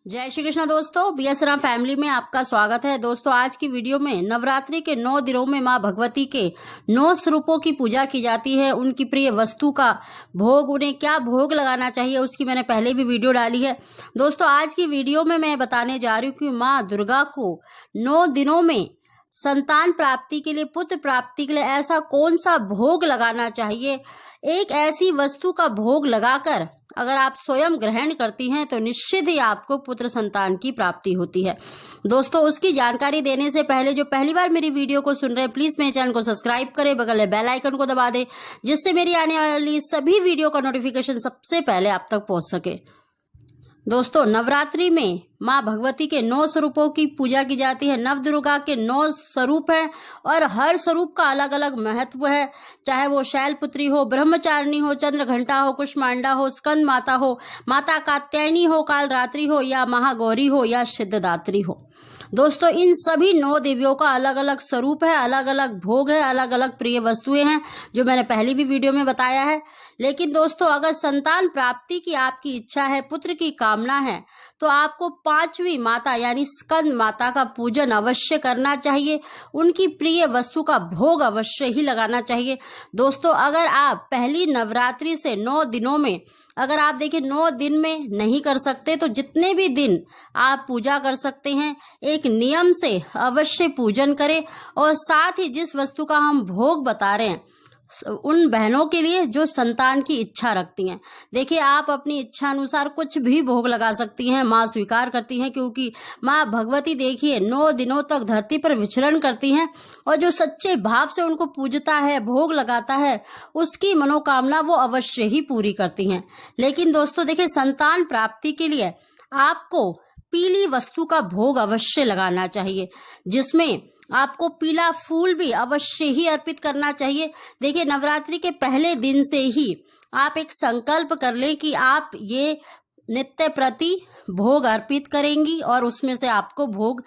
जय श्री कृष्ण दोस्तों, BS Ram family में आपका स्वागत है। दोस्तों आज की वीडियो में नवरात्रि के 9 दिनों में मां भगवती के 9 स्वरूपों की पूजा की जाती है। उनकी प्रिय वस्तु का भोग, उन्हें क्या भोग लगाना चाहिए उसकी मैंने पहले भी वीडियो डाली है। दोस्तों आज की वीडियो में मैं बताने जा रही हूँ कि माँ दुर्गा को 9 दिनों में संतान प्राप्ति के लिए, पुत्र प्राप्ति के लिए ऐसा कौन सा भोग लगाना चाहिए। एक ऐसी वस्तु का भोग लगाकर अगर आप स्वयं ग्रहण करती हैं तो निश्चित ही आपको पुत्र संतान की प्राप्ति होती है। दोस्तों उसकी जानकारी देने से पहले जो पहली बार मेरी वीडियो को सुन रहे हैं प्लीज मेरे चैनल को सब्सक्राइब करें, बगल में बेल आइकन को दबा दें जिससे मेरी आने वाली सभी वीडियो का नोटिफिकेशन सबसे पहले आप तक पहुंच सके। दोस्तों नवरात्रि में माँ भगवती के 9 स्वरूपों की पूजा की जाती है। नव दुर्गा के 9 स्वरूप हैं और हर स्वरूप का अलग अलग महत्व है। चाहे वो शैलपुत्री हो, ब्रह्मचारिणी हो, चंद्रघंटा हो, कुष्मांडा हो, स्कंद माता हो, माता कात्यायनी हो, कालरात्रि हो या महागौरी हो या सिद्धदात्री हो। दोस्तों इन सभी 9 देवियों का अलग अलग स्वरूप है, अलग अलग भोग है, अलग अलग प्रिय वस्तुएं हैं जो मैंने पहली भी वीडियो में बताया है। लेकिन दोस्तों अगर संतान प्राप्ति की आपकी इच्छा है, पुत्र की कामना है, तो आपको 5वीं माता यानी स्कंद माता का पूजन अवश्य करना चाहिए। उनकी प्रिय वस्तु का भोग अवश्य ही लगाना चाहिए। दोस्तों अगर आप पहली नवरात्रि से 9 दिनों में अगर आप देखिए 9 दिन में नहीं कर सकते तो जितने भी दिन आप पूजा कर सकते हैं एक नियम से अवश्य पूजन करें। और साथ ही जिस वस्तु का हम भोग बता रहे हैं उन बहनों के लिए जो संतान की इच्छा रखती हैं। देखिए आप अपनी इच्छा अनुसार कुछ भी भोग लगा सकती हैं, माँ स्वीकार करती हैं क्योंकि माँ भगवती देखिए 9 दिनों तक धरती पर विचरण करती हैं और जो सच्चे भाव से उनको पूजता है, भोग लगाता है, उसकी मनोकामना वो अवश्य ही पूरी करती हैं। लेकिन दोस्तों देखिए संतान प्राप्ति के लिए आपको पीली वस्तु का भोग अवश्य लगाना चाहिए, जिसमें आपको पीला फूल भी अवश्य ही अर्पित करना चाहिए। देखिए नवरात्रि के पहले दिन से ही आप एक संकल्प कर लें कि आप ये नित्य प्रति भोग अर्पित करेंगी और उसमें से आपको भोग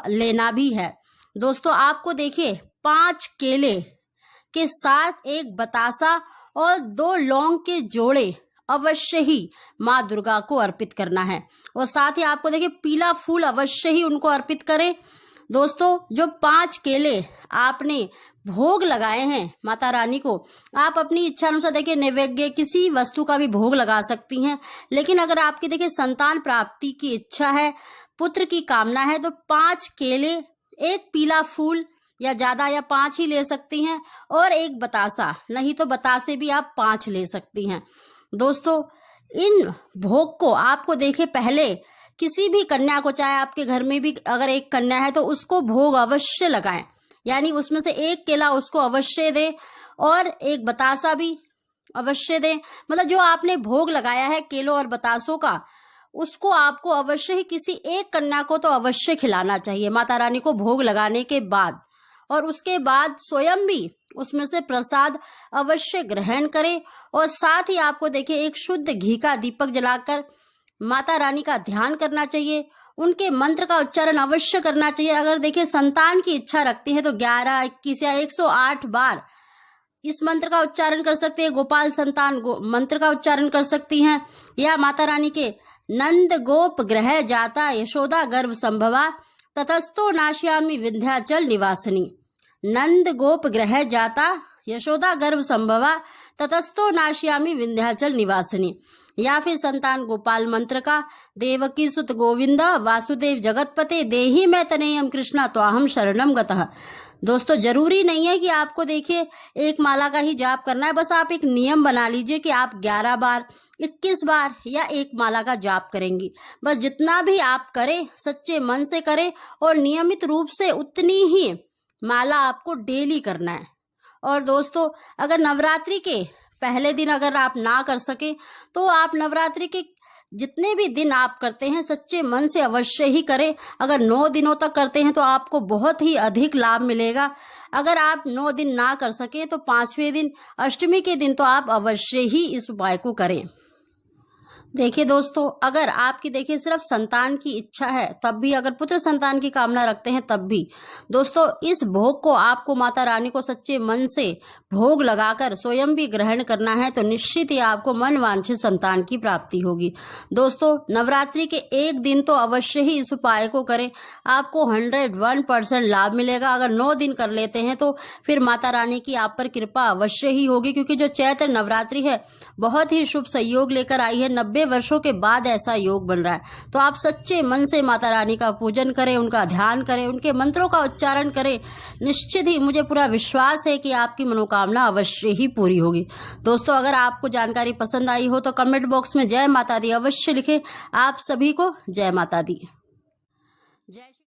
लेना भी है। दोस्तों आपको देखिए 5 केले के साथ एक बतासा और 2 लौंग के जोड़े अवश्य ही माँ दुर्गा को अर्पित करना है। और साथ ही आपको देखिए पीला फूल अवश्य ही उनको अर्पित करें। दोस्तों जो 5 केले आपने भोग लगाए हैं माता रानी को, आप अपनी इच्छा अनुसार देखिए नैवेद्य किसी वस्तु का भी भोग लगा सकती हैं। लेकिन अगर आपकी देखिए संतान प्राप्ति की इच्छा है, पुत्र की कामना है, तो 5 केले, एक पीला फूल या ज्यादा या 5 ही ले सकती हैं और एक बतासा, नहीं तो बतासे भी आप 5 ले सकती हैं। दोस्तों इन भोग को आपको देखिए पहले किसी भी कन्या को, चाहे आपके घर में भी अगर एक कन्या है तो उसको भोग अवश्य लगाएं, यानी उसमें से एक केला उसको अवश्य दें और एक बतासा भी अवश्य दें। मतलब जो आपने भोग लगाया है केलों और बतासों का, उसको आपको अवश्य ही किसी एक कन्या को तो अवश्य खिलाना चाहिए माता रानी को भोग लगाने के बाद। और उसके बाद स्वयं भी उसमें से प्रसाद अवश्य ग्रहण करें। और साथ ही आपको देखिए एक शुद्ध घी का दीपक जलाकर माता रानी का ध्यान करना चाहिए, उनके मंत्र का उच्चारण अवश्य करना चाहिए। अगर देखिए संतान की इच्छा रखती है तो 11, 21 या 108 बार इस मंत्र का उच्चारण कर सकते हैं। गोपाल संतान मंत्र का उच्चारण कर सकती हैं, या माता रानी के नंद गोप ग्रह जाता यशोदा गर्भ संभवा ततस्तो नाश्यामी विंध्याचल निवासिनी। नंद गोप ग्रह जाता यशोदा गर्भ संभवा ततस्तो नाश्यामी विंध्याचल निवासिनी, या फिर संतान गोपाल मंत्र का देवकी सुत गोविंदा वासुदेव जगतपते देहि मैं तनेयम कृष्णा त्वाहम शरणम गतः। दोस्तों जरूरी नहीं है कि आपको देखिए एक माला का ही जाप करना है, बस आप एक नियम बना लीजिए कि आप 11 बार, 21 बार या एक माला का जाप करेंगी। बस जितना भी आप करें सच्चे मन से करें और नियमित रूप से उतनी ही माला आपको डेली करना है। और दोस्तों अगर नवरात्रि के पहले दिन अगर आप ना कर सके तो आप नवरात्रि के जितने भी दिन आप करते हैं सच्चे मन से अवश्य ही करें। अगर 9 दिनों तक करते हैं तो आपको बहुत ही अधिक लाभ मिलेगा। अगर आप 9 दिन ना कर सके तो 5वें दिन अष्टमी के दिन तो आप अवश्य ही इस उपाय को करें। देखिए दोस्तों, अगर आपकी देखिए सिर्फ संतान की इच्छा है तब भी, अगर पुत्र संतान की कामना रखते हैं तब भी, दोस्तों इस भोग को आपको माता रानी को सच्चे मन से भोग लगाकर स्वयं भी ग्रहण करना है, तो निश्चित ही आपको मन वांछित संतान की प्राप्ति होगी। दोस्तों नवरात्रि के एक दिन तो अवश्य ही इस उपाय को करें, आपको 101% लाभ मिलेगा। अगर 9 दिन कर लेते हैं तो फिर माता रानी की आप पर कृपा अवश्य ही होगी, क्योंकि जो चैत्र नवरात्रि है बहुत ही शुभ संयोग लेकर आई है। 90 वर्षों के बाद ऐसा योग बन रहा है, तो आप सच्चे मन से माता रानी का पूजन करें, उनका ध्यान करें, उनके मंत्रों का उच्चारण करें। निश्चित ही मुझे पूरा विश्वास है कि आपकी मनोकामना अवश्य ही पूरी होगी। दोस्तों अगर आपको जानकारी पसंद आई हो तो कमेंट बॉक्स में जय माता दी अवश्य लिखें। आप सभी को जय माता दी। जय